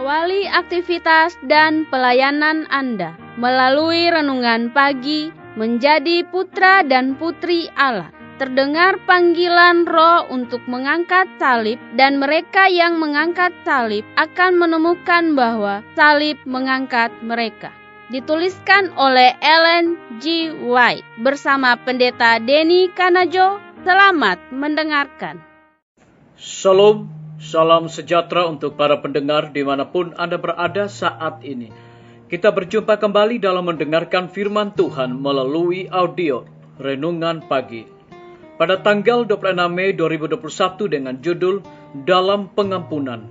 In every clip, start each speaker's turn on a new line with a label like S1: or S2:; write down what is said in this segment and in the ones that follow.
S1: Awali aktivitas dan pelayanan Anda melalui renungan pagi menjadi putra dan putri Allah. Terdengar panggilan Roh untuk mengangkat salib, dan mereka yang mengangkat salib akan menemukan bahwa salib mengangkat mereka. Dituliskan oleh Ellen G. White bersama Pendeta Denny Kanajo. Selamat mendengarkan.
S2: Shalom, salam sejahtera untuk para pendengar dimanapun Anda berada saat ini. Kita berjumpa kembali dalam mendengarkan firman Tuhan melalui audio Renungan Pagi. Pada tanggal 26 Mei 2021 dengan judul Dalam Pengampunan.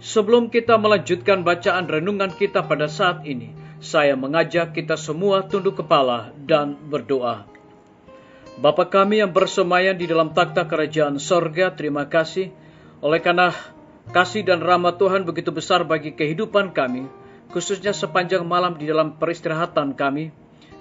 S2: Sebelum kita melanjutkan bacaan renungan kita pada saat ini, saya mengajak kita semua tunduk kepala dan berdoa. Bapa kami yang bersemayam di dalam takhta kerajaan sorga, terima kasih oleh karena kasih dan rahmat Tuhan begitu besar bagi kehidupan kami, khususnya sepanjang malam di dalam peristirahatan kami.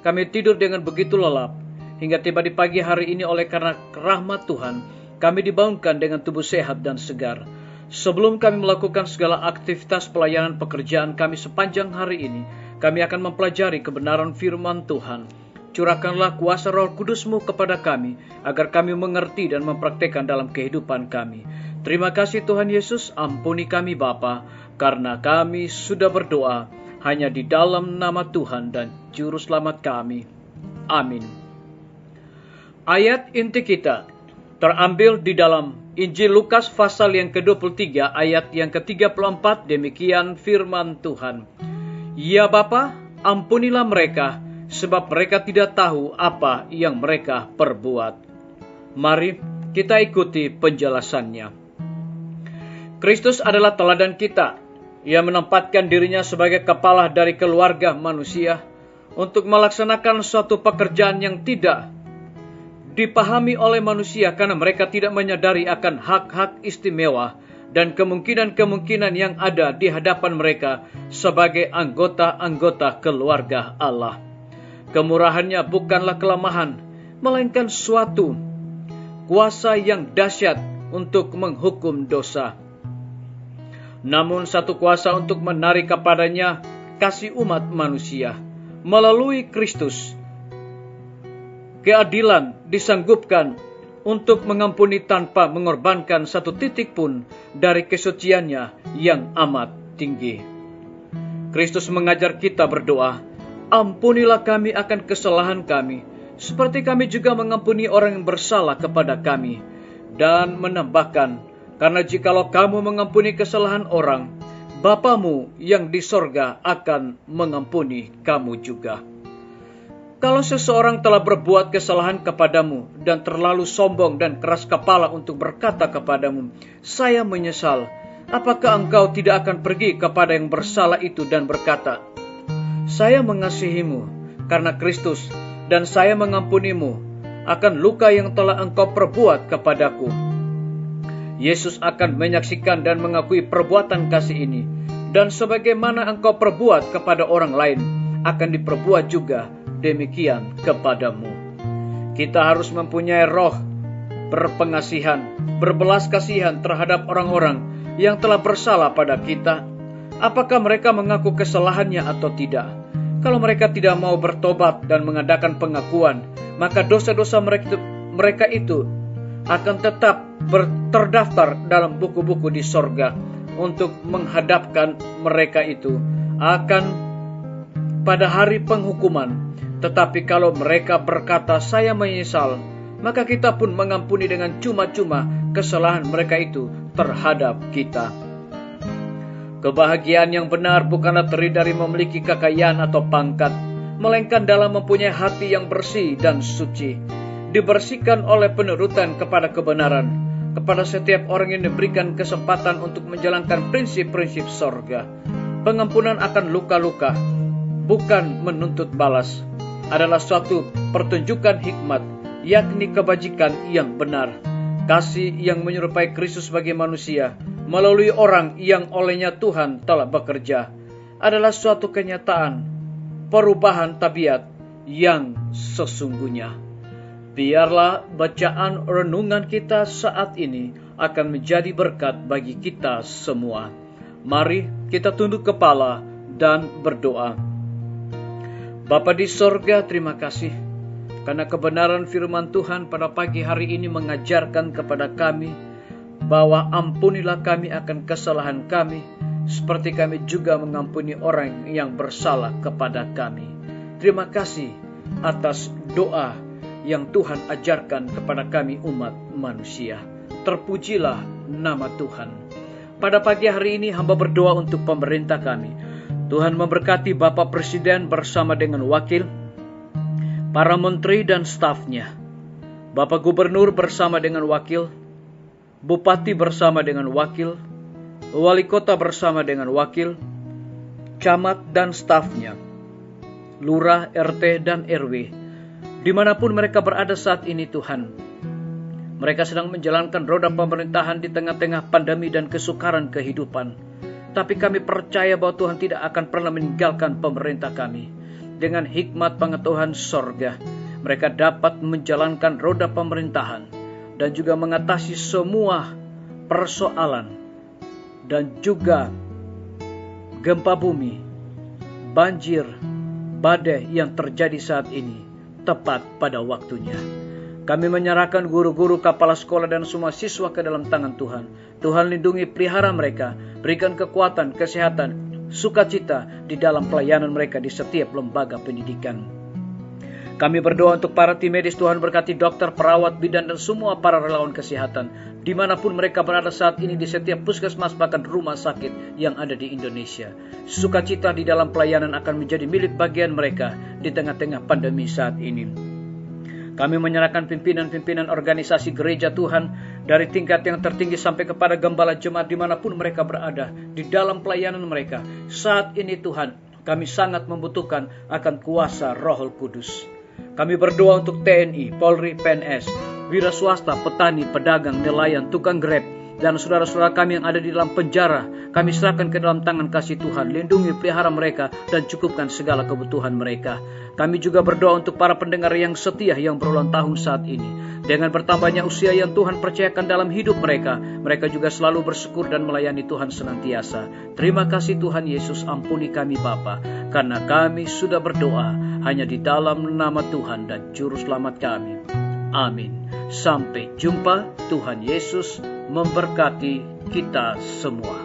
S2: Kami tidur dengan begitu lelap, hingga tiba di pagi hari ini oleh karena rahmat Tuhan, kami dibangunkan dengan tubuh sehat dan segar. Sebelum kami melakukan segala aktivitas pelayanan pekerjaan kami sepanjang hari ini, kami akan mempelajari kebenaran firman Tuhan. Curahkanlah kuasa Roh Kudus-Mu kepada kami, agar kami mengerti dan mempraktekkan dalam kehidupan kami. Terima kasih Tuhan Yesus, ampuni kami Bapa, karena kami sudah berdoa hanya di dalam nama Tuhan dan Juru Selamat kami. Amin. Ayat inti kita terambil di dalam Injil Lukas pasal yang ke-23 ayat yang ke-34. Demikian firman Tuhan. Ya Bapa, ampunilah mereka, sebab mereka tidak tahu apa yang mereka perbuat. Mari kita ikuti penjelasannya. Kristus adalah teladan kita. Ia menempatkan dirinya sebagai kepala dari keluarga manusia untuk melaksanakan suatu pekerjaan yang tidak dipahami oleh manusia karena mereka tidak menyadari akan hak-hak istimewa dan kemungkinan-kemungkinan yang ada di hadapan mereka sebagai anggota-anggota keluarga Allah. Kemurahannya bukanlah kelemahan, melainkan suatu kuasa yang dahsyat untuk menghukum dosa. Namun satu kuasa untuk menarik kepadanya kasih umat manusia. Melalui Kristus, keadilan disanggupkan untuk mengampuni tanpa mengorbankan satu titik pun dari kesuciannya yang amat tinggi. Kristus mengajar kita berdoa, ampunilah kami akan kesalahan kami, seperti kami juga mengampuni orang yang bersalah kepada kami. Dan menambahkan, karena jikalau kamu mengampuni kesalahan orang, Bapamu yang di sorga akan mengampuni kamu juga. Kalau seseorang telah berbuat kesalahan kepadamu dan terlalu sombong dan keras kepala untuk berkata kepadamu, saya menyesal, apakah engkau tidak akan pergi kepada yang bersalah itu dan berkata, saya mengasihimu karena Kristus dan saya mengampunimu akan luka yang telah engkau perbuat kepadaku. Yesus akan menyaksikan dan mengakui perbuatan kasih ini, dan sebagaimana engkau perbuat kepada orang lain akan diperbuat juga demikian kepadamu. Kita harus mempunyai roh berpengasihan, berbelas kasihan terhadap orang-orang yang telah bersalah pada kita. Apakah mereka mengaku kesalahannya atau tidak? Kalau mereka tidak mau bertobat dan mengadakan pengakuan, maka dosa-dosa mereka itu akan tetap terdaftar dalam buku-buku di sorga untuk menghadapkan mereka itu akan pada hari penghukuman. Tetapi kalau mereka berkata, saya menyesal, maka kita pun mengampuni dengan cuma-cuma kesalahan mereka itu terhadap kita. Kebahagiaan yang benar bukanlah terdiri dari memiliki kekayaan atau pangkat, melainkan dalam mempunyai hati yang bersih dan suci, dibersihkan oleh penurutan kepada kebenaran, kepada setiap orang yang diberikan kesempatan untuk menjalankan prinsip-prinsip sorga. Pengampunan akan luka-luka, bukan menuntut balas, adalah suatu pertunjukan hikmat, yakni kebajikan yang benar. Kasih yang menyerupai Kristus sebagai manusia melalui orang yang olehnya Tuhan telah bekerja adalah suatu kenyataan perubahan tabiat yang sesungguhnya. Biarlah bacaan renungan kita saat ini akan menjadi berkat bagi kita semua. Mari Kita tunduk kepala dan berdoa. Bapa di sorga, terima kasih karena kebenaran firman Tuhan pada pagi hari ini mengajarkan kepada kami bahwa ampunilah kami akan kesalahan kami, seperti kami juga mengampuni orang yang bersalah kepada kami. Terima kasih atas doa yang Tuhan ajarkan kepada kami umat manusia. Terpujilah nama Tuhan. Pada pagi hari ini hamba berdoa untuk pemerintah kami. Tuhan memberkati Bapak Presiden bersama dengan wakil, para menteri dan stafnya, Bapak Gubernur bersama dengan wakil, Bupati bersama dengan wakil, Wali Kota bersama dengan wakil, Camat dan stafnya, Lurah, RT dan RW, dimanapun mereka berada saat ini Tuhan. Mereka sedang menjalankan roda pemerintahan di tengah-tengah pandemi dan kesukaran kehidupan. Tapi kami percaya bahwa Tuhan tidak akan pernah meninggalkan pemerintah kami. Dengan hikmat pengetahuan sorga, mereka dapat menjalankan roda pemerintahan dan juga mengatasi semua persoalan dan juga gempa bumi, banjir, badai yang terjadi saat ini tepat pada waktunya. Kami menyerahkan guru-guru, kepala sekolah dan semua siswa ke dalam tangan Tuhan. Tuhan lindungi, pelihara mereka, berikan kekuatan, kesehatan, sukacita di dalam pelayanan mereka di setiap lembaga pendidikan. Kami berdoa untuk para tim medis, Tuhan berkati dokter, perawat, bidan dan semua para relawan kesehatan dimanapun mereka berada saat ini di setiap puskesmas bahkan rumah sakit yang ada di Indonesia. Sukacita di dalam pelayanan akan menjadi milik bagian mereka di tengah-tengah pandemi saat ini. Kami menyerahkan pimpinan-pimpinan organisasi gereja Tuhan dari tingkat yang tertinggi sampai kepada gembala jemaat dimanapun mereka berada di dalam pelayanan mereka. Saat ini Tuhan, kami sangat membutuhkan akan kuasa Roh Kudus. Kami berdoa untuk TNI, Polri, PNS, wira swasta, petani, pedagang, nelayan, tukang grab, dan saudara-saudara kami yang ada di dalam penjara. Kami serahkan ke dalam tangan kasih Tuhan. Lindungi, pelihara mereka dan cukupkan segala kebutuhan mereka. Kami juga berdoa untuk para pendengar yang setia yang berulang tahun saat ini. Dengan bertambahnya usia yang Tuhan percayakan dalam hidup mereka, mereka juga selalu bersyukur dan melayani Tuhan senantiasa. Terima kasih Tuhan Yesus, ampuni kami Bapa, karena kami sudah berdoa hanya di dalam nama Tuhan dan Juru Selamat kami. Amin. Sampai jumpa. Tuhan Yesus memberkati kita semua.